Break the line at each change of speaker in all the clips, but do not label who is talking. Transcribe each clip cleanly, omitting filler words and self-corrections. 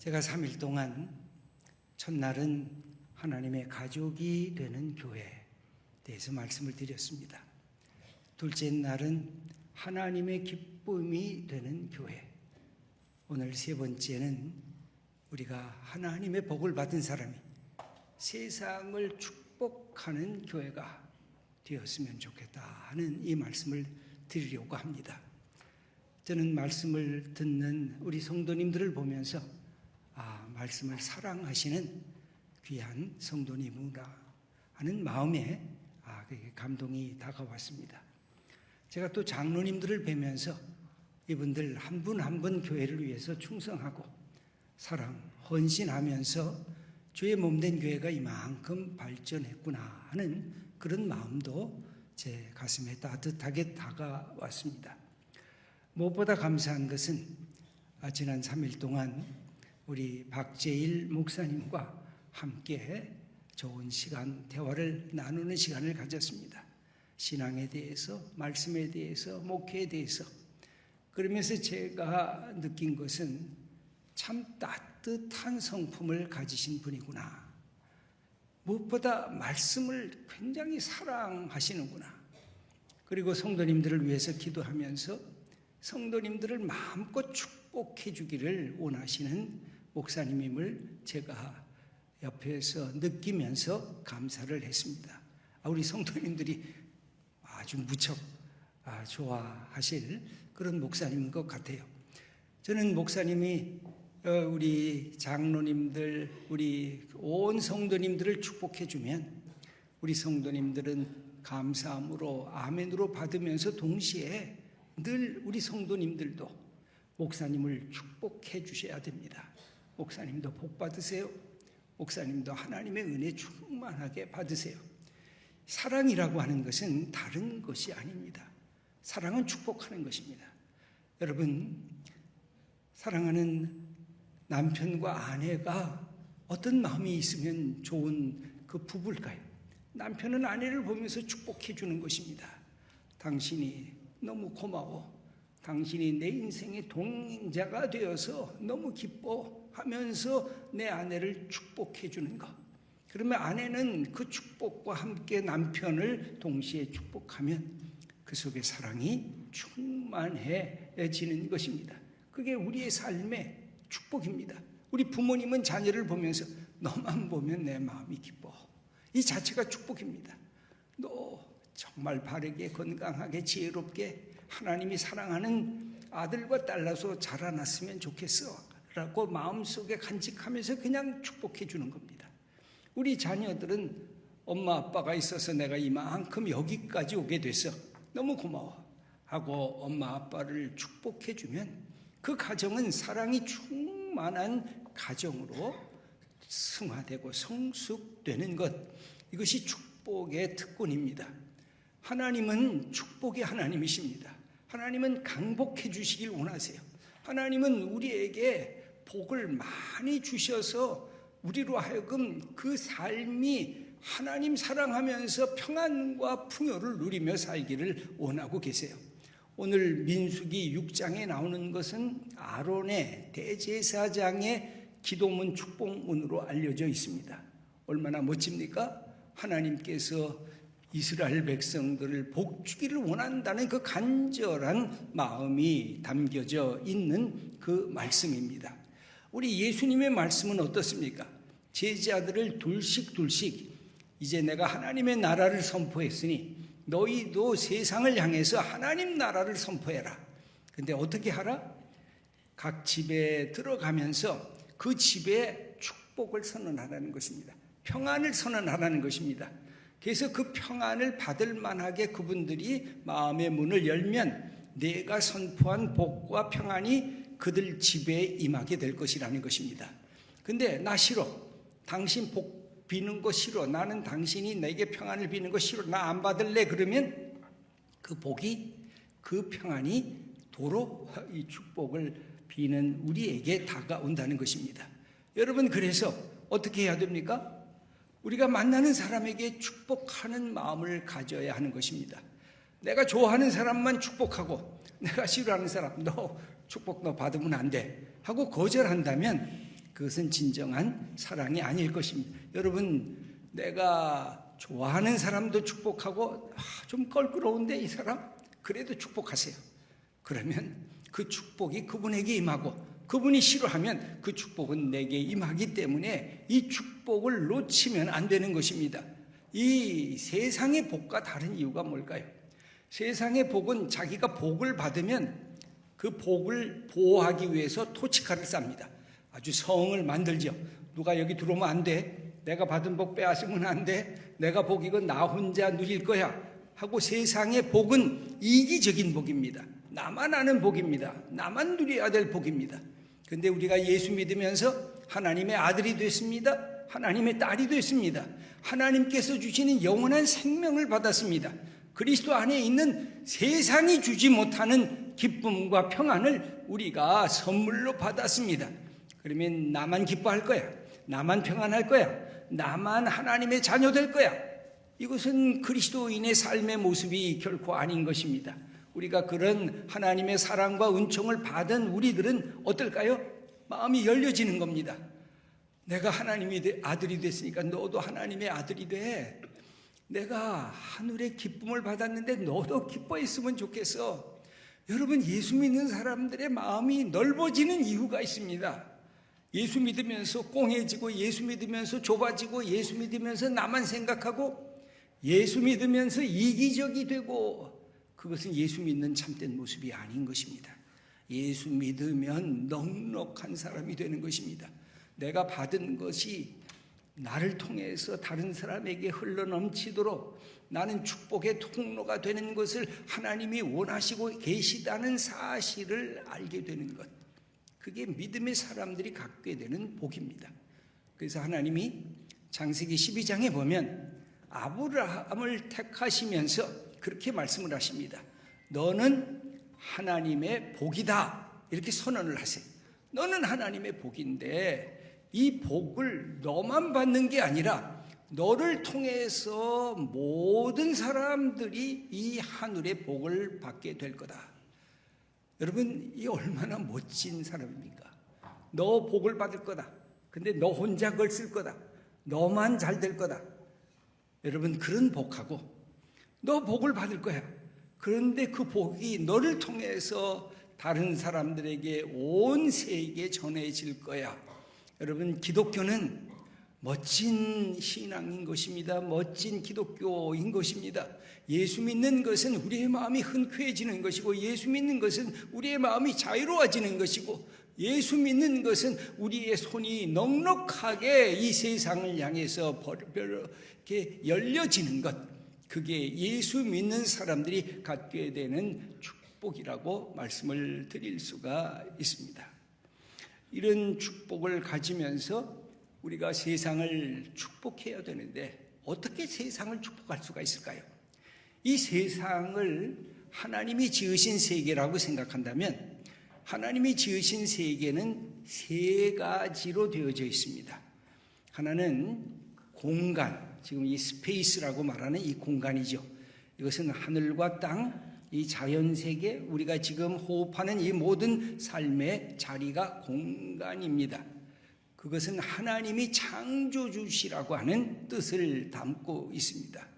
제가 3일 동안 첫날은 하나님의 가족이 되는 교회에 대해서 말씀을 드렸습니다. 둘째 날은 하나님의 기쁨이 되는 교회. 오늘 세 번째는 우리가 하나님의 복을 받은 사람이 세상을 축복하는 교회가 되었으면 좋겠다 하는 이 말씀을 드리려고 합니다. 저는 말씀을 듣는 우리 성도님들을 보면서 말씀을 사랑하시는 귀한 성도님이구나 하는 마음에 그게 감동이 다가왔습니다. 제가 또 장로님들을 뵈면서 이분들 한 분 한 분 교회를 위해서 충성하고 사랑, 헌신하면서 주의 몸된 교회가 이만큼 발전했구나 하는 그런 마음도 제 가슴에 따뜻하게 다가왔습니다. 무엇보다 감사한 것은 지난 3일 동안 우리 박재일 목사님과 함께 좋은 시간, 대화를 나누는 시간을 가졌습니다. 신앙에 대해서, 말씀에 대해서, 목회에 대해서. 그러면서 제가 느낀 것은 참 따뜻한 성품을 가지신 분이구나. 무엇보다 말씀을 굉장히 사랑하시는구나. 그리고 성도님들을 위해서 기도하면서 성도님들을 마음껏 축복해 주기를 원하시는 목사님임을 제가 옆에서 느끼면서 감사를 했습니다. 우리 성도님들이 아주 무척 좋아하실 그런 목사님인 것 같아요. 저는 목사님이 우리 장로님들, 우리 온 성도님들을 축복해 주면 우리 성도님들은 감사함으로 아멘으로 받으면서 동시에 늘 우리 성도님들도 목사님을 축복해 주셔야 됩니다. 목사님도 복 받으세요. 목사님도 하나님의 은혜 충만하게 받으세요. 사랑이라고 하는 것은 다른 것이 아닙니다. 사랑은 축복하는 것입니다. 여러분, 사랑하는 남편과 아내가 어떤 마음이 있으면 좋은 그 부부일까요? 남편은 아내를 보면서 축복해 주는 것입니다. 당신이 너무 고마워. 당신이 내 인생의 동행자가 되어서 너무 기뻐하면서 내 아내를 축복해 주는 것. 그러면 아내는 그 축복과 함께 남편을 동시에 축복하면 그 속에 사랑이 충만해지는 것입니다. 그게 우리의 삶의 축복입니다. 우리 부모님은 자녀를 보면서 너만 보면 내 마음이 기뻐. 이 자체가 축복입니다. 너 정말 바르게 건강하게 지혜롭게 하나님이 사랑하는 아들과 딸라서 자라났으면 좋겠어 라고 마음속에 간직하면서 그냥 축복해 주는 겁니다. 우리 자녀들은 엄마 아빠가 있어서 내가 이만큼 여기까지 오게 돼서 너무 고마워 하고 엄마 아빠를 축복해 주면 그 가정은 사랑이 충만한 가정으로 승화되고 성숙되는 것, 이것이 축복의 특권입니다. 하나님은 축복의 하나님이십니다. 하나님은 강복해 주시길 원하세요. 하나님은 우리에게 복을 많이 주셔서 우리로 하여금 그 삶이 하나님 사랑하면서 평안과 풍요를 누리며 살기를 원하고 계세요. 오늘 민수기 6장에 나오는 것은 아론의 대제사장의 기도문 축복문으로 알려져 있습니다. 얼마나 멋집니까? 하나님께서 이스라엘 백성들을 복주기를 원한다는 그 간절한 마음이 담겨져 있는 그 말씀입니다. 우리 예수님의 말씀은 어떻습니까? 제자들을 둘씩 이제 내가 하나님의 나라를 선포했으니 너희도 세상을 향해서 하나님 나라를 선포해라. 근데 어떻게 하라? 각 집에 들어가면서 그 집에 축복을 선언하라는 것입니다. 평안을 선언하라는 것입니다. 그래서 그 평안을 받을 만하게 그분들이 마음의 문을 열면 내가 선포한 복과 평안이 그들 집에 임하게 될 것이라는 것입니다. 근데 나 싫어. 당신 복 비는 거 싫어. 나는 당신이 내게 평안을 비는 거 싫어. 나 안 받을래. 그러면 그 복이, 그 평안이 도로 이 축복을 비는 우리에게 다가온다는 것입니다. 여러분, 그래서 어떻게 해야 됩니까? 우리가 만나는 사람에게 축복하는 마음을 가져야 하는 것입니다. 내가 좋아하는 사람만 축복하고 내가 싫어하는 사람 너 축복 너 받으면 안 돼 하고 거절한다면 그것은 진정한 사랑이 아닐 것입니다. 여러분, 내가 좋아하는 사람도 축복하고 좀 껄끄러운데 이 사람? 그래도 축복하세요. 그러면 그 축복이 그분에게 임하고 그분이 싫어하면 그 축복은 내게 임하기 때문에 이 축복을 놓치면 안 되는 것입니다. 이 세상의 복과 다른 이유가 뭘까요? 세상의 복은 자기가 복을 받으면 그 복을 보호하기 위해서 토치카를 쌉니다. 아주 성을 만들죠. 누가 여기 들어오면 안 돼. 내가 받은 복 빼앗으면 안 돼. 내가 복이건 나 혼자 누릴 거야 하고 세상의 복은 이기적인 복입니다. 나만 아는 복입니다. 나만 누려야 될 복입니다. 그런데 우리가 예수 믿으면서 하나님의 아들이 됐습니다. 하나님의 딸이 됐습니다. 하나님께서 주시는 영원한 생명을 받았습니다. 그리스도 안에 있는 세상이 주지 못하는 기쁨과 평안을 우리가 선물로 받았습니다. 그러면 나만 기뻐할 거야. 나만 평안할 거야. 나만 하나님의 자녀 될 거야. 이것은 그리스도인의 삶의 모습이 결코 아닌 것입니다. 우리가 그런 하나님의 사랑과 은총을 받은 우리들은 어떨까요? 마음이 열려지는 겁니다. 내가 하나님의 아들이 됐으니까 너도 하나님의 아들이 돼. 내가 하늘의 기쁨을 받았는데 너도 기뻐했으면 좋겠어. 여러분, 예수 믿는 사람들의 마음이 넓어지는 이유가 있습니다. 예수 믿으면서 꽁해지고 예수 믿으면서 좁아지고 예수 믿으면서 나만 생각하고 예수 믿으면서 이기적이 되고 그것은 예수 믿는 참된 모습이 아닌 것입니다. 예수 믿으면 넉넉한 사람이 되는 것입니다. 내가 받은 것이 나를 통해서 다른 사람에게 흘러넘치도록 나는 축복의 통로가 되는 것을 하나님이 원하시고 계시다는 사실을 알게 되는 것, 그게 믿음의 사람들이 갖게 되는 복입니다. 그래서 하나님이 창세기 12장에 보면 아브라함을 택하시면서 그렇게 말씀을 하십니다. 너는 하나님의 복이다, 이렇게 선언을 하세요. 너는 하나님의 복인데 이 복을 너만 받는 게 아니라 너를 통해서 모든 사람들이 이 하늘의 복을 받게 될 거다. 여러분, 이 얼마나 멋진 사람입니까? 너 복을 받을 거다. 근데 너 혼자 그걸 쓸 거다. 너만 잘 될 거다. 여러분, 그런 복하고 너 복을 받을 거야. 그런데 그 복이 너를 통해서 다른 사람들에게 온 세계에 전해질 거야. 여러분, 기독교는 멋진 신앙인 것입니다. 멋진 기독교인 것입니다. 예수 믿는 것은 우리의 마음이 흔쾌해지는 것이고 예수 믿는 것은 우리의 마음이 자유로워지는 것이고 예수 믿는 것은 우리의 손이 넉넉하게 이 세상을 향해서 이렇게 열려지는 것, 그게 예수 믿는 사람들이 갖게 되는 축복이라고 말씀을 드릴 수가 있습니다. 이런 축복을 가지면서 우리가 세상을 축복해야 되는데 어떻게 세상을 축복할 수가 있을까요? 이 세상을 하나님이 지으신 세계라고 생각한다면 하나님이 지으신 세계는 세 가지로 되어져 있습니다. 하나는 공간, 지금 이 스페이스라고 말하는 이 공간이죠. 이것은 하늘과 땅, 이 자연세계, 우리가 지금 호흡하는 이 모든 삶의 자리가 공간입니다. 그것은 하나님이 창조주시라고 하는 뜻을 담고 있습니다.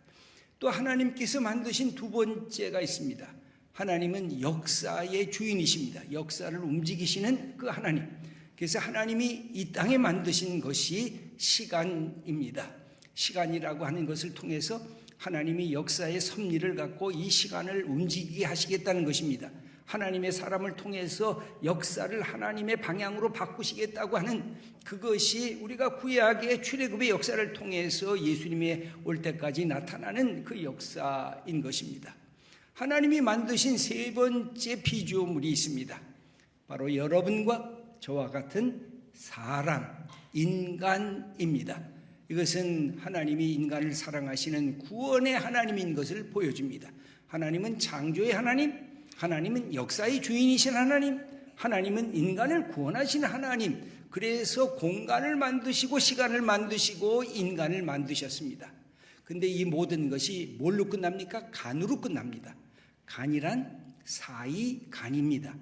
또 하나님께서 만드신 두 번째가 있습니다. 하나님은 역사의 주인이십니다. 역사를 움직이시는 그 하나님. 그래서 하나님이 이 땅에 만드신 것이 시간입니다. 시간이라고 하는 것을 통해서 하나님이 역사의 섭리를 갖고 이 시간을 움직이게 하시겠다는 것입니다. 하나님의 사람을 통해서 역사를 하나님의 방향으로 바꾸시겠다고 하는 그것이 우리가 구약의 출애굽의 역사를 통해서 예수님의 올 때까지 나타나는 그 역사인 것입니다. 하나님이 만드신 세 번째 피조물이 있습니다. 바로 여러분과 저와 같은 사람, 인간입니다. 이것은 하나님이 인간을 사랑하시는 구원의 하나님인 것을 보여줍니다. 하나님은 창조의 하나님, 하나님은 역사의 주인이신 하나님, 하나님은 인간을 구원하신 하나님. 그래서 공간을 만드시고 시간을 만드시고 인간을 만드셨습니다. 근데 이 모든 것이 뭘로 끝납니까? 간으로 끝납니다. 간이란 사이 간입니다.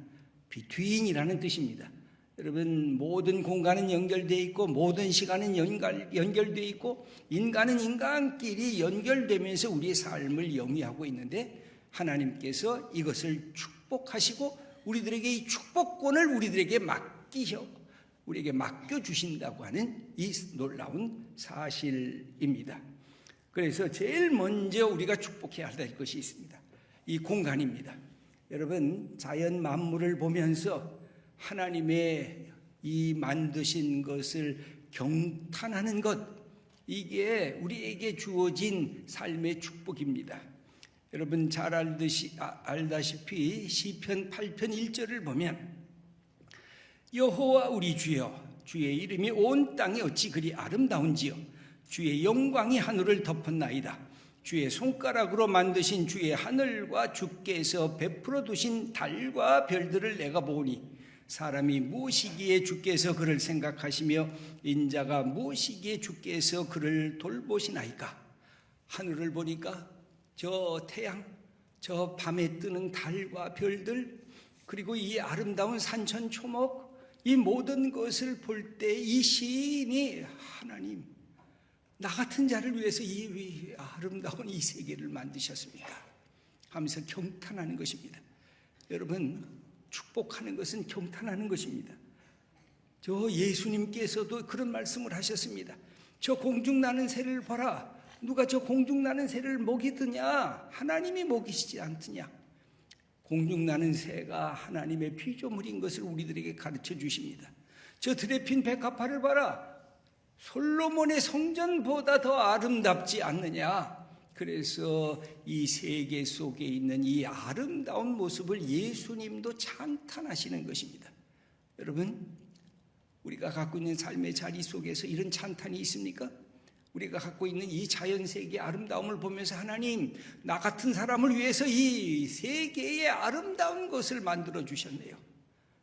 between이라는 뜻입니다. 여러분, 모든 공간은 연결되어 있고 모든 시간은 연결되어 있고 인간은 인간끼리 연결되면서 우리의 삶을 영위하고 있는데, 하나님께서 이것을 축복하시고 우리들에게 이 축복권을 우리에게 맡겨주신다고 하는 이 놀라운 사실입니다. 그래서 제일 먼저 우리가 축복해야 할 것이 있습니다. 이 공간입니다. 여러분, 자연 만물을 보면서 하나님의 이 만드신 것을 경탄하는 것, 이게 우리에게 주어진 삶의 축복입니다. 여러분 잘 알다시피 시편 8편 1절을 보면, 여호와 우리 주여, 주의 이름이 온 땅에 어찌 그리 아름다운지요, 주의 영광이 하늘을 덮었나이다. 주의 손가락으로 만드신 주의 하늘과 주께서 베풀어 두신 달과 별들을 내가 보니, 사람이 무엇이기에 주께서 그를 생각하시며 인자가 무엇이기에 주께서 그를 돌보시나이까. 하늘을 보니까 저 태양, 저 밤에 뜨는 달과 별들, 그리고 이 아름다운 산천초목, 이 모든 것을 볼 때 이 시인이, 하나님, 나 같은 자를 위해서 이 아름다운 이 세계를 만드셨습니까? 하면서 경탄하는 것입니다. 여러분, 축복하는 것은 경탄하는 것입니다. 저 예수님께서도 그런 말씀을 하셨습니다. 저 공중 나는 새를 봐라. 누가 저 공중 나는 새를 먹이느냐? 하나님이 먹이시지 않느냐? 공중 나는 새가 하나님의 피조물인 것을 우리들에게 가르쳐 주십니다. 저 들에 핀 백합화를 봐라. 솔로몬의 성전보다 더 아름답지 않느냐? 그래서 이 세계 속에 있는 이 아름다운 모습을 예수님도 찬탄하시는 것입니다. 여러분, 우리가 갖고 있는 삶의 자리 속에서 이런 찬탄이 있습니까? 우리가 갖고 있는 이 자연세계의 아름다움을 보면서, 하나님, 나 같은 사람을 위해서 이 세계의 아름다운 것을 만들어 주셨네요.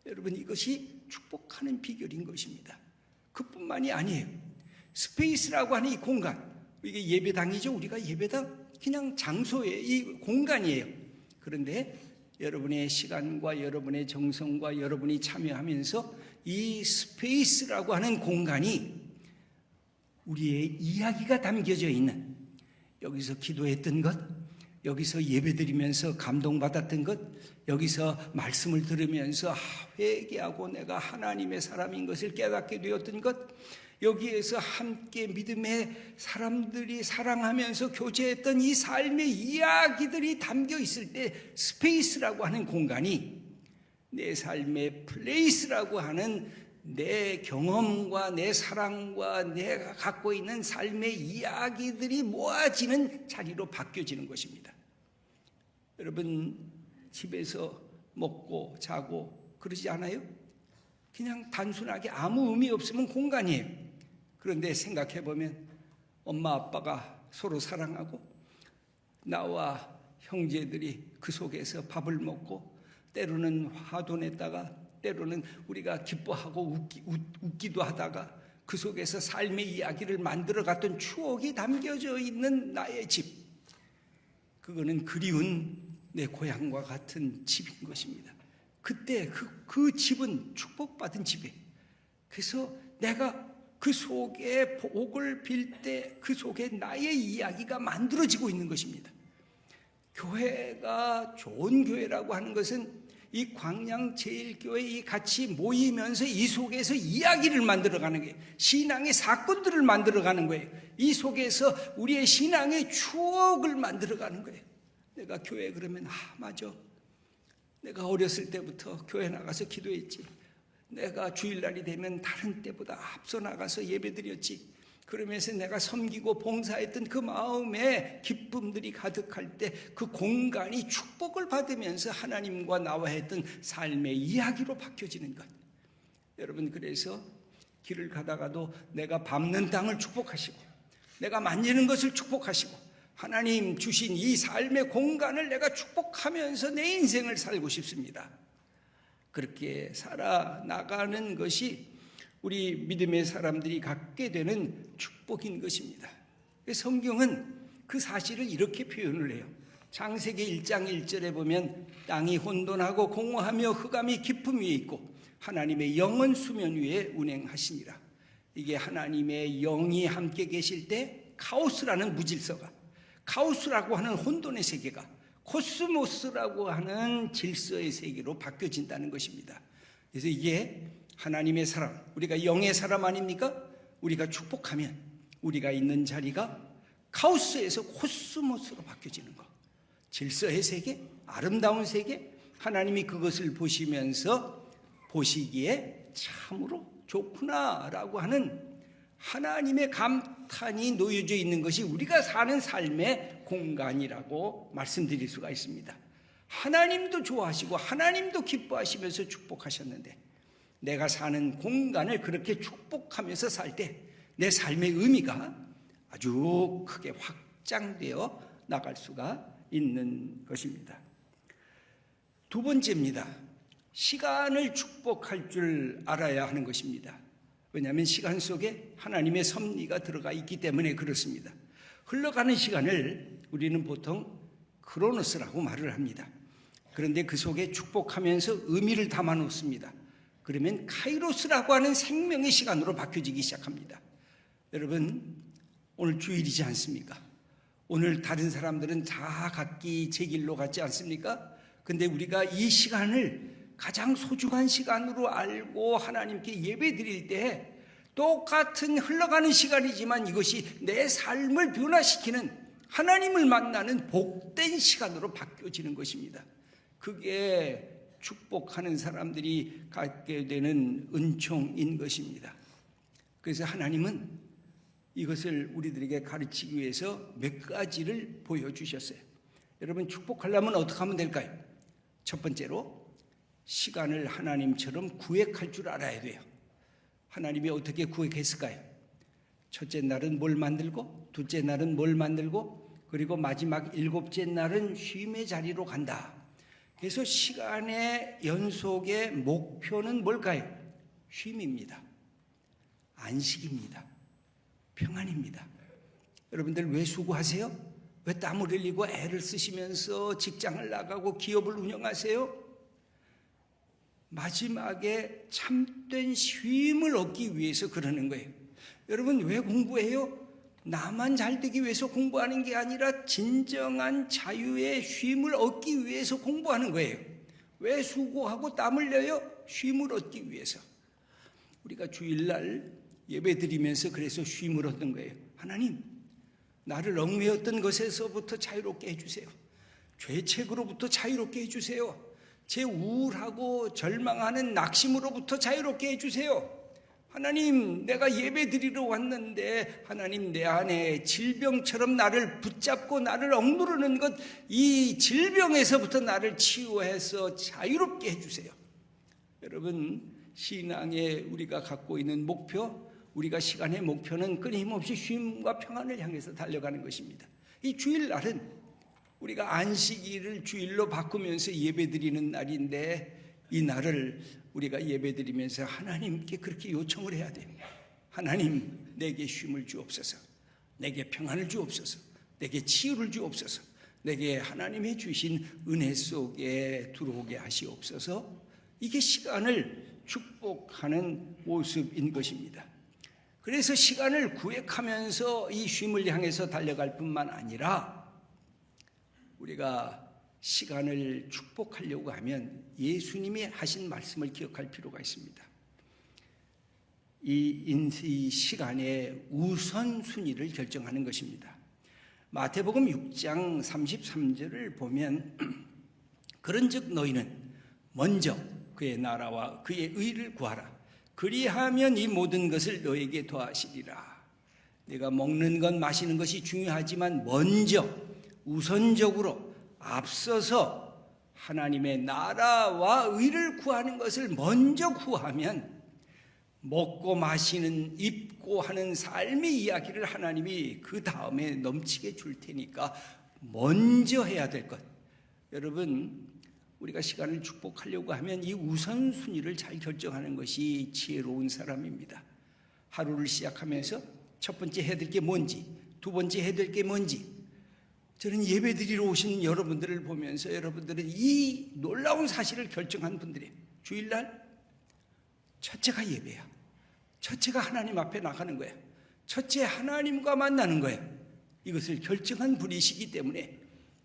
여러분, 이것이 축복하는 비결인 것입니다. 그뿐만이 아니에요. 스페이스라고 하는 이 공간, 이게 예배당이죠. 우리가 예배당 그냥 장소예요. 이 공간이에요. 그런데 여러분의 시간과 여러분의 정성과 여러분이 참여하면서 이 스페이스라고 하는 공간이 우리의 이야기가 담겨져 있는, 여기서 기도했던 것, 여기서 예배드리면서 감동받았던 것, 여기서 말씀을 들으면서 회개하고 내가 하나님의 사람인 것을 깨닫게 되었던 것, 여기에서 함께 믿음의 사람들이 사랑하면서 교제했던 이 삶의 이야기들이 담겨 있을 때, 스페이스라고 하는 공간이 내 삶의 플레이스라고 하는 내 경험과 내 사랑과 내가 갖고 있는 삶의 이야기들이 모아지는 자리로 바뀌어지는 것입니다. 여러분, 집에서 먹고 자고 그러지 않아요? 그냥 단순하게 아무 의미 없으면 공간이에요. 그런데 생각해보면 엄마 아빠가 서로 사랑하고 나와 형제들이 그 속에서 밥을 먹고, 때로는 화도 냈다가 때로는 우리가 기뻐하고 웃기도 하다가 그 속에서 삶의 이야기를 만들어갔던 추억이 담겨져 있는 나의 집, 그거는 그리운 내 고향과 같은 집인 것입니다. 그때 그 집은 축복받은 집이에요. 그래서 내가 그 속에 복을 빌 때 그 속에 나의 이야기가 만들어지고 있는 것입니다. 교회가 좋은 교회라고 하는 것은 이 광양제일교회 같이 모이면서 이 속에서 이야기를 만들어가는 거예요. 신앙의 사건들을 만들어가는 거예요. 이 속에서 우리의 신앙의 추억을 만들어가는 거예요. 내가 교회 그러면 맞아, 내가 어렸을 때부터 교회 나가서 기도했지, 내가 주일날이 되면 다른 때보다 앞서 나가서 예배드렸지, 그러면서 내가 섬기고 봉사했던 그 마음에 기쁨들이 가득할 때 그 공간이 축복을 받으면서 하나님과 나와 했던 삶의 이야기로 바뀌어지는 것. 여러분, 그래서 길을 가다가도 내가 밟는 땅을 축복하시고 내가 만지는 것을 축복하시고 하나님 주신 이 삶의 공간을 내가 축복하면서 내 인생을 살고 싶습니다. 그렇게 살아나가는 것이 우리 믿음의 사람들이 갖게 되는 축복인 것입니다. 성경은 그 사실을 이렇게 표현을 해요. 창세기 1장 1절에 보면 땅이 혼돈하고 공허하며 흑암이 깊음 위에 있고 하나님의 영은 수면 위에 운행하시니라. 이게 하나님의 영이 함께 계실 때 카오스라는 무질서가, 카오스라고 하는 혼돈의 세계가 코스모스라고 하는 질서의 세계로 바뀌어진다는 것입니다. 그래서 이게 하나님의 사람, 우리가 영의 사람 아닙니까? 우리가 축복하면 우리가 있는 자리가 카오스에서 코스모스로 바뀌어지는 것. 질서의 세계, 아름다운 세계, 하나님이 그것을 보시면서 보시기에 참으로 좋구나라고 하는 하나님의 감탄이 놓여져 있는 것이 우리가 사는 삶의 공간이라고 말씀드릴 수가 있습니다. 하나님도 좋아하시고 하나님도 기뻐하시면서 축복하셨는데 내가 사는 공간을 그렇게 축복하면서 살 때 내 삶의 의미가 아주 크게 확장되어 나갈 수가 있는 것입니다. 두 번째입니다. 시간을 축복할 줄 알아야 하는 것입니다. 왜냐하면 시간 속에 하나님의 섭리가 들어가 있기 때문에 그렇습니다. 흘러가는 시간을 우리는 보통 크로노스라고 말을 합니다. 그런데 그 속에 축복하면서 의미를 담아 놓습니다. 그러면 카이로스라고 하는 생명의 시간으로 바뀌어지기 시작합니다. 여러분, 오늘 주일이지 않습니까? 오늘 다른 사람들은 다 각기 제 길로 갔지 않습니까? 근데 우리가 이 시간을 가장 소중한 시간으로 알고 하나님께 예배 드릴 때 똑같은 흘러가는 시간이지만 이것이 내 삶을 변화시키는 하나님을 만나는 복된 시간으로 바뀌어지는 것입니다. 그게 축복하는 사람들이 갖게 되는 은총인 것입니다. 그래서 하나님은 이것을 우리들에게 가르치기 위해서 몇 가지를 보여주셨어요. 여러분, 축복하려면 어떻게 하면 될까요? 첫 번째로 시간을 하나님처럼 구획할 줄 알아야 돼요. 하나님이 어떻게 구획했을까요? 첫째 날은 뭘 만들고, 둘째 날은 뭘 만들고, 그리고 마지막 일곱째 날은 쉼의 자리로 간다. 그래서 시간의 연속의 목표는 뭘까요? 쉼입니다. 안식입니다. 평안입니다. 여러분들 왜 수고하세요? 왜 땀을 흘리고 애를 쓰시면서 직장을 나가고 기업을 운영하세요? 마지막에 참된 쉼을 얻기 위해서 그러는 거예요. 여러분 왜 공부해요? 나만 잘 되기 위해서 공부하는 게 아니라 진정한 자유의 쉼을 얻기 위해서 공부하는 거예요. 왜 수고하고 땀 흘려요? 쉼을 얻기 위해서. 우리가 주일날 예배 드리면서 그래서 쉼을 얻는 거예요. 하나님, 나를 얽매였던 것에서부터 자유롭게 해주세요. 죄책으로부터 자유롭게 해주세요. 제 우울하고 절망하는 낙심으로부터 자유롭게 해주세요. 하나님, 내가 예배 드리러 왔는데 하나님 내 안에 질병처럼 나를 붙잡고 나를 억누르는 것, 이 질병에서부터 나를 치유해서 자유롭게 해주세요. 여러분, 신앙에 우리가 갖고 있는 목표, 우리가 시간의 목표는 끊임없이 쉼과 평안을 향해서 달려가는 것입니다. 이 주일날은 우리가 안식일을 주일로 바꾸면서 예배드리는 날인데 이 날을 우리가 예배드리면서 하나님께 그렇게 요청을 해야 됩니다. 하나님, 내게 쉼을 주옵소서. 내게 평안을 주옵소서. 내게 치유를 주옵소서. 내게 하나님의 주신 은혜 속에 들어오게 하시옵소서. 이게 시간을 축복하는 모습인 것입니다. 그래서 시간을 구획하면서 이 쉼을 향해서 달려갈 뿐만 아니라 우리가 시간을 축복하려고 하면 예수님이 하신 말씀을 기억할 필요가 있습니다. 이 시간의 우선순위를 결정하는 것입니다. 마태복음 6장 33절을 보면 그런즉 너희는 먼저 그의 나라와 그의 의를 구하라. 그리하면 이 모든 것을 너에게 더하시리라. 내가 먹는 것 마시는 것이 중요하지만 먼저 우선적으로 앞서서 하나님의 나라와 의를 구하는 것을 먼저 구하면 먹고 마시는, 입고 하는 삶의 이야기를 하나님이 그 다음에 넘치게 줄 테니까 먼저 해야 될 것. 여러분, 우리가 시간을 축복하려고 하면 이 우선순위를 잘 결정하는 것이 지혜로운 사람입니다. 하루를 시작하면서 첫 번째 해야 될 게 뭔지, 두 번째 해야 될 게 뭔지. 저는 예배 드리러 오신 여러분들을 보면서 여러분들은 이 놀라운 사실을 결정한 분들이에요. 주일날 첫째가 예배야. 첫째가 하나님 앞에 나가는 거야. 첫째 하나님과 만나는 거야. 이것을 결정한 분이시기 때문에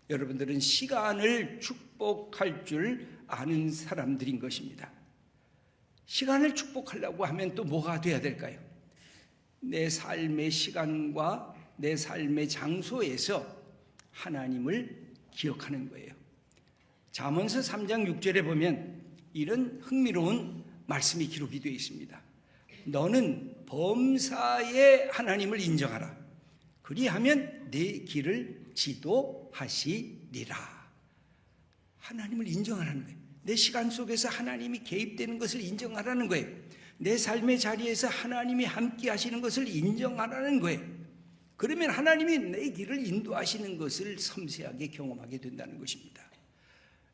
여러분들은 시간을 축복할 줄 아는 사람들인 것입니다. 시간을 축복하려고 하면 또 뭐가 돼야 될까요? 내 삶의 시간과 내 삶의 장소에서 하나님을 기억하는 거예요. 잠언서 3장 6절에 보면 이런 흥미로운 말씀이 기록이 되어 있습니다. 너는 범사에 하나님을 인정하라. 그리하면 내 길을 지도하시리라. 하나님을 인정하라는 거예요. 내 시간 속에서 하나님이 개입되는 것을 인정하라는 거예요. 내 삶의 자리에서 하나님이 함께 하시는 것을 인정하라는 거예요. 그러면 하나님이 내 길을 인도하시는 것을 섬세하게 경험하게 된다는 것입니다.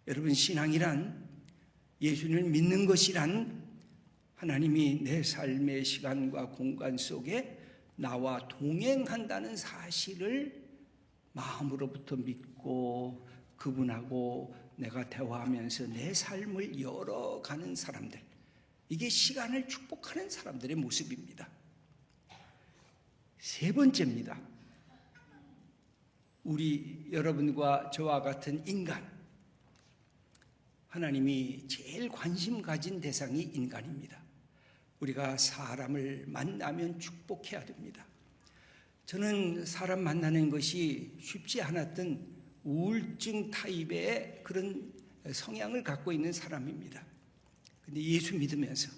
여러분, 신앙이란, 예수님을 믿는 것이란 하나님이 내 삶의 시간과 공간 속에 나와 동행한다는 사실을 마음으로부터 믿고 그분하고 내가 대화하면서 내 삶을 열어가는 사람들, 이게 시간을 축복하는 사람들의 모습입니다. 세 번째입니다. 우리 여러분과 저와 같은 인간, 하나님이 제일 관심 가진 대상이 인간입니다. 우리가 사람을 만나면 축복해야 됩니다. 저는 사람 만나는 것이 쉽지 않았던 우울증 타입의 그런 성향을 갖고 있는 사람입니다. 근데 예수 믿으면서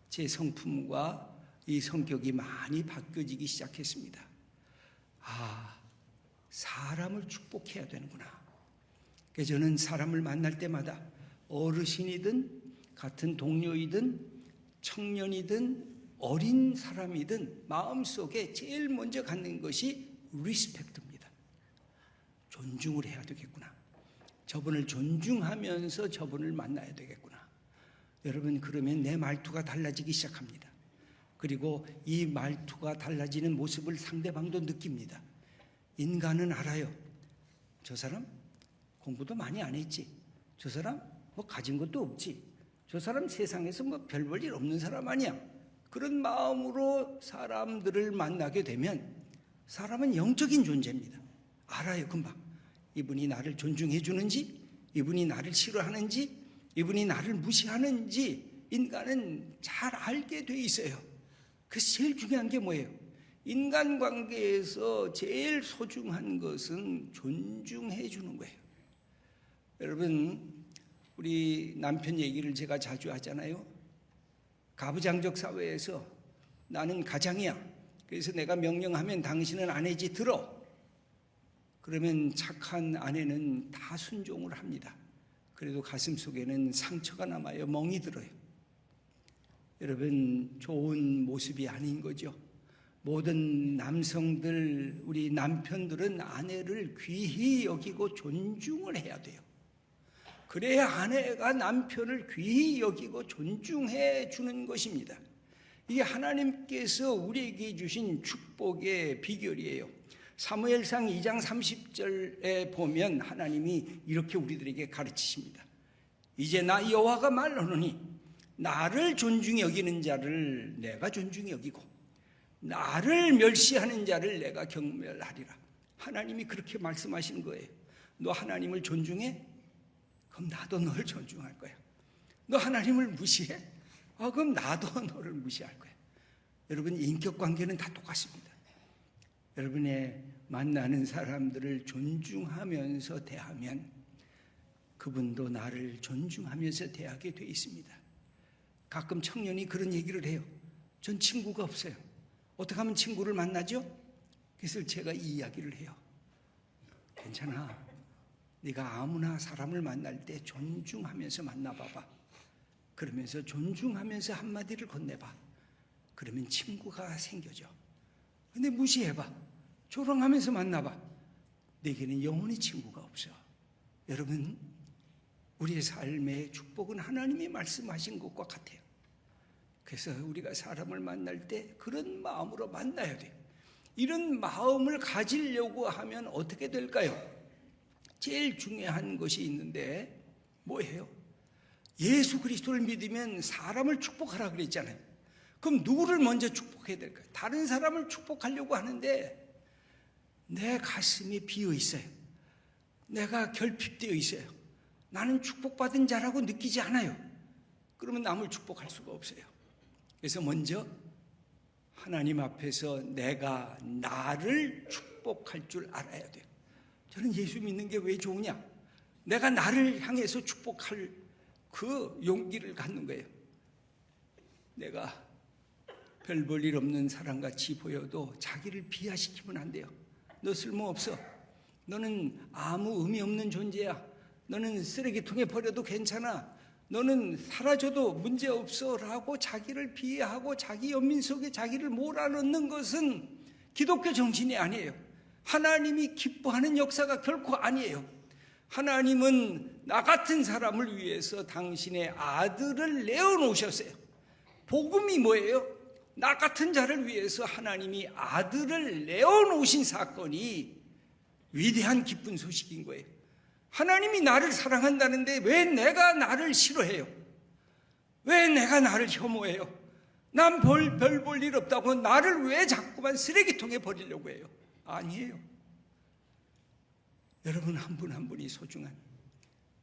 제 성품과 이 성격이 많이 바뀌어지기 시작했습니다. 아, 사람을 축복해야 되는구나. 그래서 저는 사람을 만날 때마다 어르신이든 같은 동료이든 청년이든 어린 사람이든 마음속에 제일 먼저 갖는 것이 리스펙트입니다. 존중을 해야 되겠구나. 저분을 존중하면서 저분을 만나야 되겠구나. 여러분, 그러면 내 말투가 달라지기 시작합니다. 그리고 이 말투가 달라지는 모습을 상대방도 느낍니다. 인간은 알아요. 저 사람 공부도 많이 안 했지. 저 사람 뭐 가진 것도 없지. 저 사람 세상에서 뭐 별 볼 일 없는 사람 아니야. 그런 마음으로 사람들을 만나게 되면 사람은 영적인 존재입니다. 알아요, 금방. 이분이 나를 존중해 주는지, 이분이 나를 싫어하는지, 이분이 나를 무시하는지 인간은 잘 알게 돼 있어요. 그래서 제일 중요한 게 뭐예요? 인간관계에서 제일 소중한 것은 존중해 주는 거예요. 여러분, 우리 남편 얘기를 제가 자주 하잖아요. 가부장적 사회에서 나는 가장이야. 그래서 내가 명령하면 당신은 아내지 들어. 그러면 착한 아내는 다 순종을 합니다. 그래도 가슴 속에는 상처가 남아요. 멍이 들어요. 여러분, 좋은 모습이 아닌 거죠. 모든 남성들, 우리 남편들은 아내를 귀히 여기고 존중을 해야 돼요. 그래야 아내가 남편을 귀히 여기고 존중해 주는 것입니다. 이게 하나님께서 우리에게 주신 축복의 비결이에요. 사무엘상 2장 30절에 보면 하나님이 이렇게 우리들에게 가르치십니다. 이제 나 여호와가 말하노니 나를 존중히 여기는 자를 내가 존중히 여기고 나를 멸시하는 자를 내가 경멸하리라. 하나님이 그렇게 말씀하시는 거예요. 너 하나님을 존중해? 그럼 나도 너를 존중할 거야. 너 하나님을 무시해? 그럼 나도 너를 무시할 거야. 여러분, 인격관계는 다 똑같습니다. 여러분의 만나는 사람들을 존중하면서 대하면 그분도 나를 존중하면서 대하게 돼 있습니다. 가끔 청년이 그런 얘기를 해요. 전 친구가 없어요. 어떻게 하면 친구를 만나죠? 그래서 제가 이 이야기를 해요. 괜찮아. 네가 아무나 사람을 만날 때 존중하면서 만나봐봐. 그러면서 존중하면서 한마디를 건네봐. 그러면 친구가 생겨져. 근데 무시해봐. 조롱하면서 만나봐. 내게는 영원히 친구가 없어. 여러분, 우리의 삶의 축복은 하나님이 말씀하신 것과 같아요. 그래서 우리가 사람을 만날 때 그런 마음으로 만나야 돼요. 이런 마음을 가지려고 하면 어떻게 될까요? 제일 중요한 것이 있는데 뭐예요? 예수 그리스도를 믿으면 사람을 축복하라 그랬잖아요. 그럼 누구를 먼저 축복해야 될까요? 다른 사람을 축복하려고 하는데 내 가슴이 비어 있어요. 내가 결핍되어 있어요. 나는 축복받은 자라고 느끼지 않아요. 그러면 남을 축복할 수가 없어요. 그래서 먼저 하나님 앞에서 내가 나를 축복할 줄 알아야 돼요. 저는 예수 믿는 게 왜 좋으냐? 내가 나를 향해서 축복할 그 용기를 갖는 거예요. 내가 별 볼 일 없는 사람같이 보여도 자기를 비하시키면 안 돼요. 너 쓸모없어. 너는 아무 의미 없는 존재야. 너는 쓰레기통에 버려도 괜찮아. 너는 사라져도 문제없어 라고 자기를 비하하고 자기 연민 속에 자기를 몰아넣는 것은 기독교 정신이 아니에요. 하나님이 기뻐하는 역사가 결코 아니에요. 하나님은 나 같은 사람을 위해서 당신의 아들을 내어놓으셨어요. 복음이 뭐예요? 나 같은 자를 위해서 하나님이 아들을 내어놓으신 사건이 위대한 기쁜 소식인 거예요. 하나님이 나를 사랑한다는데 왜 내가 나를 싫어해요? 왜 내가 나를 혐오해요? 난 별 볼 일 없다고 나를 왜 자꾸만 쓰레기통에 버리려고 해요? 아니에요. 여러분 한 분 한 분이 소중한,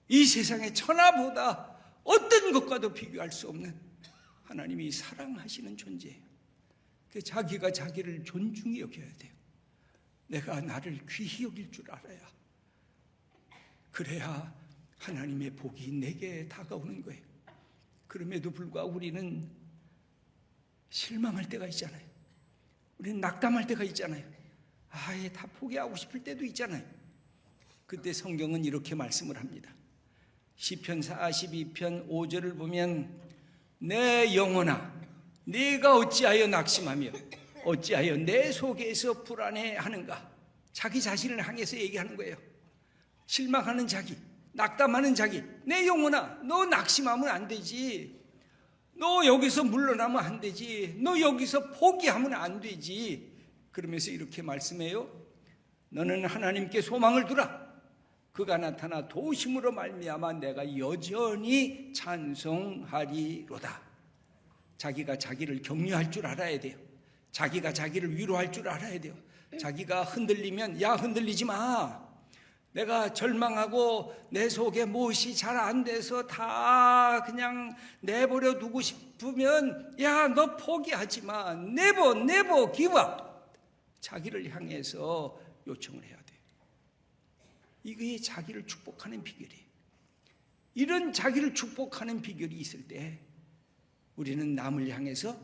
이 세상의 천하보다 어떤 것과도 비교할 수 없는 하나님이 사랑하시는 존재예요. 자기가 자기를 존중히 여겨야 돼요. 내가 나를 귀히 여길 줄 알아야, 그래야 하나님의 복이 내게 다가오는 거예요. 그럼에도 불구하고 우리는 실망할 때가 있잖아요. 우리는 낙담할 때가 있잖아요. 아예 다 포기하고 싶을 때도 있잖아요. 그때 성경은 이렇게 말씀을 합니다. 시편 42편 5절을 보면 내 영혼아 네가 어찌하여 낙심하며 어찌하여 내 속에서 불안해하는가. 자기 자신을 향해서 얘기하는 거예요. 실망하는 자기, 낙담하는 자기, 내 영혼아 너 낙심하면 안 되지. 너 여기서 물러나면 안 되지. 너 여기서 포기하면 안 되지. 그러면서 이렇게 말씀해요. 너는 하나님께 소망을 두라. 그가 나타나 도우심으로 말미암아 내가 여전히 찬송하리로다. 자기가 자기를 격려할 줄 알아야 돼요. 자기가 자기를 위로할 줄 알아야 돼요. 자기가 흔들리면 야 흔들리지 마. 내가 절망하고 내 속에 무엇이 잘 안 돼서 다 그냥 내버려 두고 싶으면 야 너 포기하지 마. never give up. 자기를 향해서 요청을 해야 돼요. 이게 자기를 축복하는 비결이에요. 이런 자기를 축복하는 비결이 있을 때 우리는 남을 향해서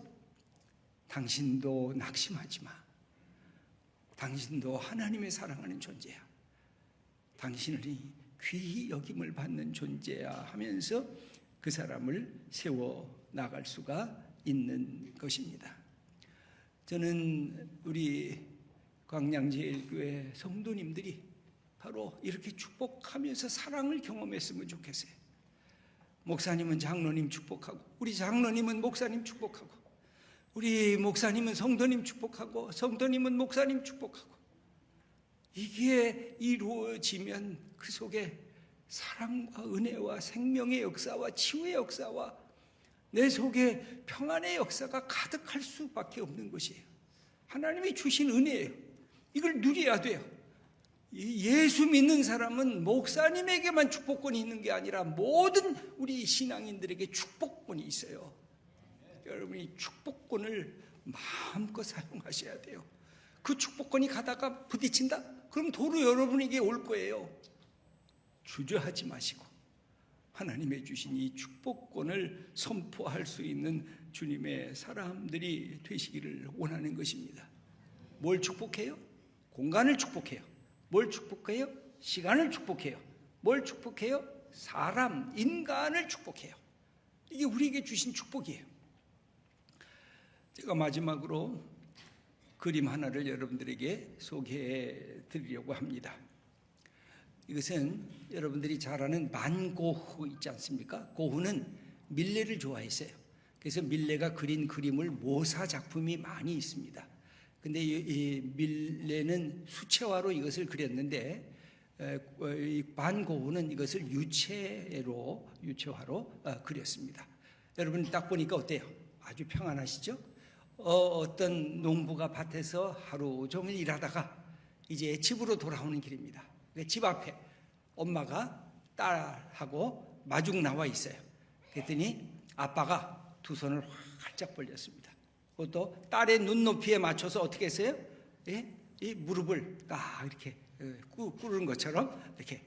당신도 낙심하지 마. 당신도 하나님의 사랑하는 존재야. 당신을 귀히 여김을 받는 존재야 하면서 그 사람을 세워 나갈 수가 있는 것입니다. 저는 우리 광양제일교회 성도님들이 바로 이렇게 축복하면서 사랑을 경험했으면 좋겠어요. 목사님은 장로님 축복하고, 우리 장로님은 목사님 축복하고, 우리 목사님은 성도님 축복하고, 성도님은 목사님 축복하고, 이게 이루어지면 그 속에 사랑과 은혜와 생명의 역사와 치유의 역사와 내 속에 평안의 역사가 가득할 수밖에 없는 것이에요. 하나님이 주신 은혜예요. 이걸 누려야 돼요. 예수 믿는 사람은 목사님에게만 축복권이 있는 게 아니라 모든 우리 신앙인들에게 축복권이 있어요. 여러분이 축복권을 마음껏 사용하셔야 돼요. 그 축복권이 가다가 부딪힌다? 그럼 도로 여러분에게 올 거예요. 주저하지 마시고 하나님의 주신 이 축복권을 선포할 수 있는 주님의 사람들이 되시기를 원하는 것입니다. 뭘 축복해요? 공간을 축복해요. 뭘 축복해요? 시간을 축복해요. 뭘 축복해요? 사람, 인간을 축복해요. 이게 우리에게 주신 축복이에요. 제가 마지막으로 그림 하나를 여러분들에게 소개해 드리려고 합니다. 이것은 여러분들이 잘 아는 만고흐 있지 않습니까? 고흐는 밀레를 좋아했어요. 그래서 밀레가 그린 그림을 모사 작품이 많이 있습니다. 근데 이 밀레는 수채화로 이것을 그렸는데 이 반고흐는 이것을 유체화로 그렸습니다. 여러분 딱 보니까 어때요? 아주 평안하시죠? 어떤 농부가 밭에서 하루 종일 일하다가 이제 집으로 돌아오는 길입니다. 집 앞에 엄마가 딸하고 마중 나와 있어요. 그랬더니 아빠가 두 손을 활짝 벌렸습니다. 그것도 딸의 눈높이에 맞춰서 어떻게 했어요? 예? 이 무릎을 딱 이렇게 꿇은 것처럼 이렇게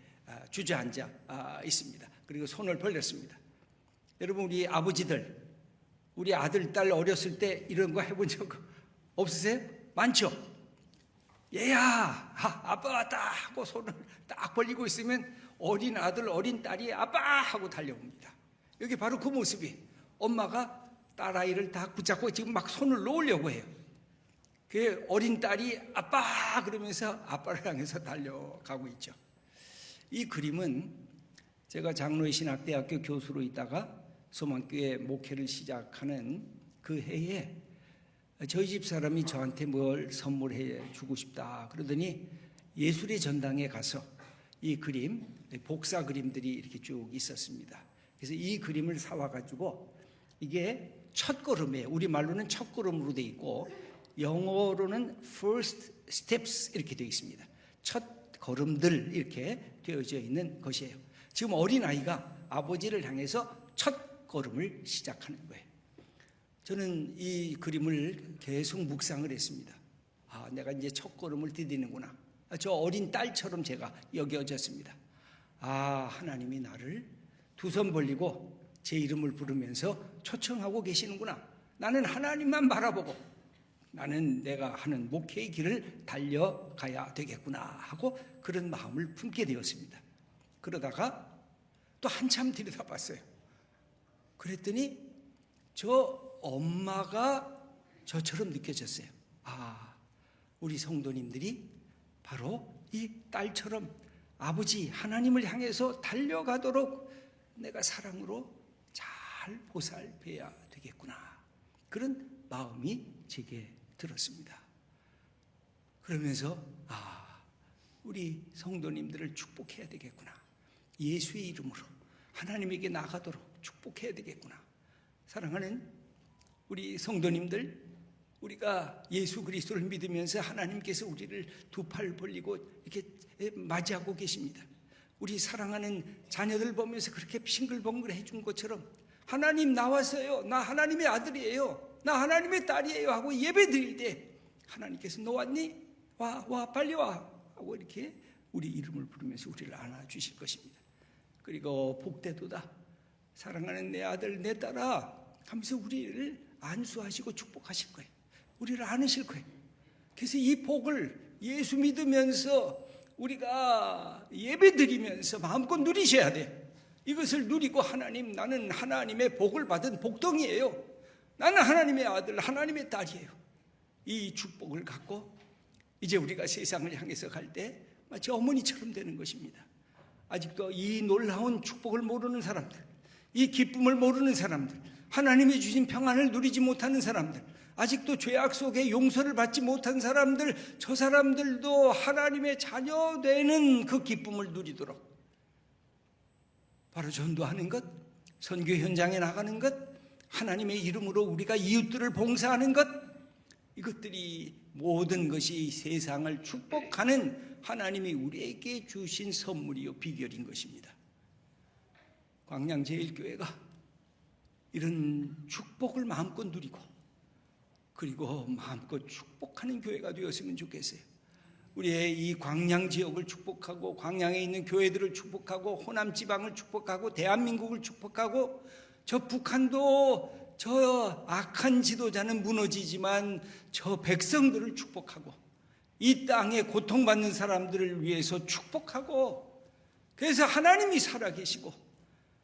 주저앉아 있습니다. 그리고 손을 벌렸습니다. 여러분 우리 아버지들, 우리 아들, 딸 어렸을 때 이런 거 해본 적 없으세요? 많죠? 얘야, 아빠 왔다 하고 손을 딱 벌리고 있으면 어린 아들, 어린 딸이 아빠 하고 달려옵니다. 여기 바로 그 모습이 엄마가 딸아이를 다 붙잡고 지금 막 손을 놓으려고 해요. 그 어린 딸이 아빠 그러면서 아빠를 향해서 달려가고 있죠. 이 그림은 제가 장로의 신학대학교 교수로 있다가 소망교회 목회를 시작하는 그 해에 저희 집 사람이 저한테 뭘 선물해 주고 싶다 그러더니 예술의 전당에 가서 이 그림, 복사 그림들이 이렇게 쭉 있었습니다. 그래서 이 그림을 사와가지고 이게 첫 걸음이에요. 우리말로는 첫 걸음으로 되어 있고 영어로는 first steps 이렇게 되어 있습니다. 첫 걸음들 이렇게 되어져 있는 것이에요. 지금 어린아이가 아버지를 향해서 첫 걸음을 시작하는 거예요. 저는 이 그림을 계속 묵상을 했습니다. 내가 이제 첫 걸음을 디디는구나. 저 어린 딸처럼 제가 여겨졌습니다. 하나님이 나를 두 손 벌리고 제 이름을 부르면서 초청하고 계시는구나. 나는 하나님만 바라보고 나는 내가 하는 목회의 길을 달려가야 되겠구나 하고 그런 마음을 품게 되었습니다. 그러다가 또 한참 들여다봤어요. 그랬더니 저 엄마가 저처럼 느껴졌어요. 우리 성도님들이 바로 이 딸처럼 아버지 하나님을 향해서 달려가도록 내가 사랑으로 잘 보살펴야 되겠구나. 그런 마음이 제게 들었습니다. 그러면서 우리 성도님들을 축복해야 되겠구나. 예수의 이름으로 하나님에게 나가도록 축복해야 되겠구나. 사랑하는 우리 성도님들, 우리가 예수 그리스도를 믿으면서 하나님께서 우리를 두 팔 벌리고 이렇게 맞이하고 계십니다. 우리 사랑하는 자녀들 보면서 그렇게 싱글벙글 해준 것처럼 하나님 나왔어요. 나 하나님의 아들이에요. 나 하나님의 딸이에요 하고 예배 드릴 때 하나님께서 너 왔니? 와 빨리 와 하고 이렇게 우리 이름을 부르면서 우리를 안아주실 것입니다. 그리고 복되도다 사랑하는 내 아들 내 딸아 하면서 우리를 안수하시고 축복하실 거예요. 우리를 안으실 거예요. 그래서 이 복을 예수 믿으면서 우리가 예배 드리면서 마음껏 누리셔야 돼요. 이것을 누리고 하나님 나는 하나님의 복을 받은 복덩이에요. 나는 하나님의 아들 하나님의 딸이에요. 이 축복을 갖고 이제 우리가 세상을 향해서 갈 때 마치 어머니처럼 되는 것입니다. 아직도 이 놀라운 축복을 모르는 사람들, 이 기쁨을 모르는 사람들, 하나님이 주신 평안을 누리지 못하는 사람들, 아직도 죄악 속에 용서를 받지 못한 사람들, 저 사람들도 하나님의 자녀 되는 그 기쁨을 누리도록 바로 전도하는 것, 선교 현장에 나가는 것, 하나님의 이름으로 우리가 이웃들을 봉사하는 것, 이것들이 모든 것이 세상을 축복하는 하나님이 우리에게 주신 선물이요 비결인 것입니다. 광양제일교회가 이런 축복을 마음껏 누리고 그리고 마음껏 축복하는 교회가 되었으면 좋겠어요. 우리의 이 광양 지역을 축복하고 광양에 있는 교회들을 축복하고 호남 지방을 축복하고 대한민국을 축복하고 저 북한도 저 악한 지도자는 무너지지만 저 백성들을 축복하고 이 땅에 고통받는 사람들을 위해서 축복하고 그래서 하나님이 살아계시고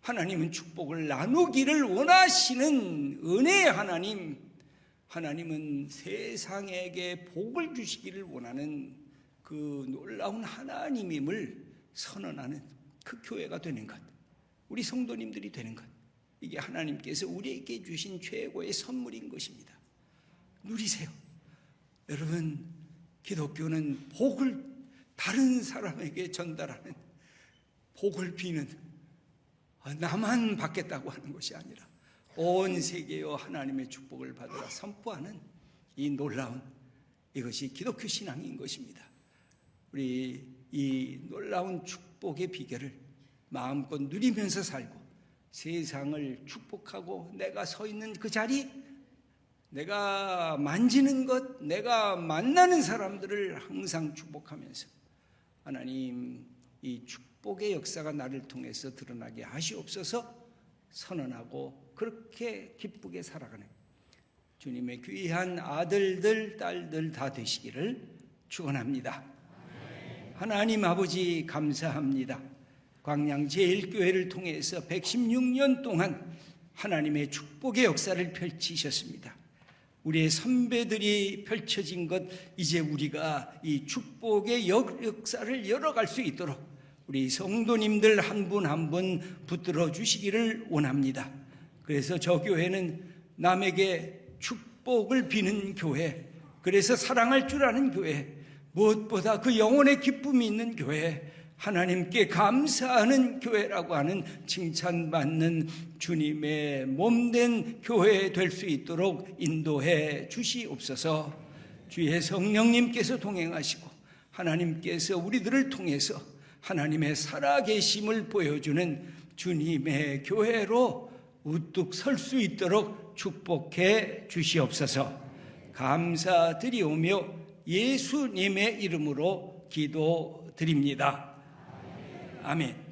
하나님은 축복을 나누기를 원하시는 은혜의 하나님, 하나님은 세상에게 복을 주시기를 원하는 그 놀라운 하나님임을 선언하는 그 교회가 되는 것, 우리 성도님들이 되는 것, 이게 하나님께서 우리에게 주신 최고의 선물인 것입니다. 누리세요. 여러분, 기독교는 복을 다른 사람에게 전달하는, 복을 비는, 나만 받겠다고 하는 것이 아니라 온 세계여 하나님의 축복을 받으라 선포하는 이 놀라운, 이것이 기독교 신앙인 것입니다. 우리 이 놀라운 축복의 비결을 마음껏 누리면서 살고, 세상을 축복하고 내가 서 있는 그 자리, 내가 만지는 것, 내가 만나는 사람들을 항상 축복하면서 하나님, 이 축복의 역사가 나를 통해서 드러나게 하시옵소서 선언하고 그렇게 기쁘게 살아가는 주님의 귀한 아들들, 딸들 다 되시기를 축원합니다. 하나님 아버지 감사합니다. 광양제일교회를 통해서 116년 동안 하나님의 축복의 역사를 펼치셨습니다. 우리의 선배들이 펼쳐진 것, 이제 우리가 이 축복의 역사를 열어갈 수 있도록 우리 성도님들 한 분 한 분 붙들어 주시기를 원합니다. 그래서 저 교회는 남에게 축복을 비는 교회, 그래서 사랑할 줄 아는 교회, 무엇보다 그 영혼의 기쁨이 있는 교회, 하나님께 감사하는 교회라고 하는 칭찬받는 주님의 몸된 교회 될 수 있도록 인도해 주시옵소서. 주의 성령님께서 동행하시고 하나님께서 우리들을 통해서 하나님의 살아계심을 보여주는 주님의 교회로 우뚝 설 수 있도록 축복해 주시옵소서. 감사드리오며 예수님의 이름으로 기도드립니다. 아멘.